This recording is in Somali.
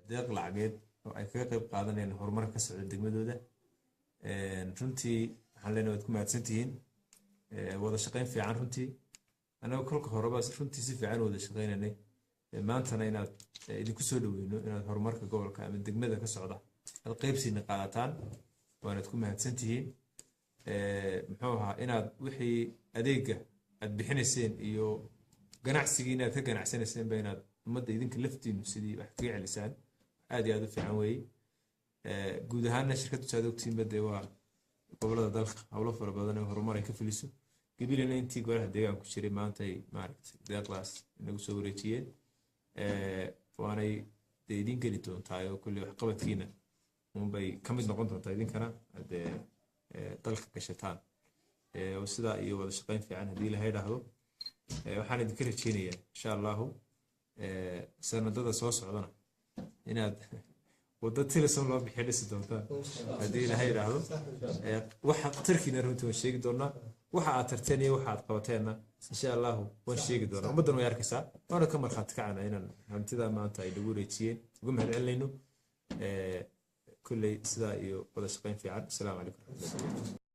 deeq lacageed oo ay kaga qayb qaadanayaan horumarka ka socda degmadooda runtii waxaan leenahay waad ku mahadsantihiin wada shaqayn fiican runtii anaga kolka horeba runtii si fiican wada shaqaynaynay maantana inaad idinku soo dhaweyno inaad horumarka gobolka ama degmada ka socda aad qaybsiina qaadataan waanaad ku mahadsantihiin muxuu ahaa inaad wixii adeega aad bixinayseen iyo ganacsigii inaad ka ganacsanayseen ba inaad ummadda idinka laftiinu sidii wax kaga celisaan aad iyo aad u fiican weeye guud ahaanna shirkaddu saad ogtiinba dee waa gobolada dalka howlo fara badan oo horumar ay ka fuliso gabilana intii golaha deegaanku jiray maanta ay maaragtay deeqdaas inagu soo wareejiyeen waanay dee idin geli doontaa oo kulli waxqabadkiina unbay ka mid noqon doontaa idinkana dee dalka gashataan sidaa iyo wada shaqayn fiican haddii ilahay dhahdo waxaan idinka rajeynayaa insha allahu sanadada soo socdana inaad waddo tilison loo bixiyo dhisi doontaan haddii ilahay dhahdo waxa tarkiina runtii waan sheegi doonaa waxa aad tarteen iyo waxa aad qabateenna insha allahu waan sheegi doonaa ummaddan way arkaysaa waana ka markhaati kacana inaan hantida maanta ay nagu wareejiyeen uga mahad celinayno kulley sidaa iyo wada shaqayn fiican asalaamu calaykum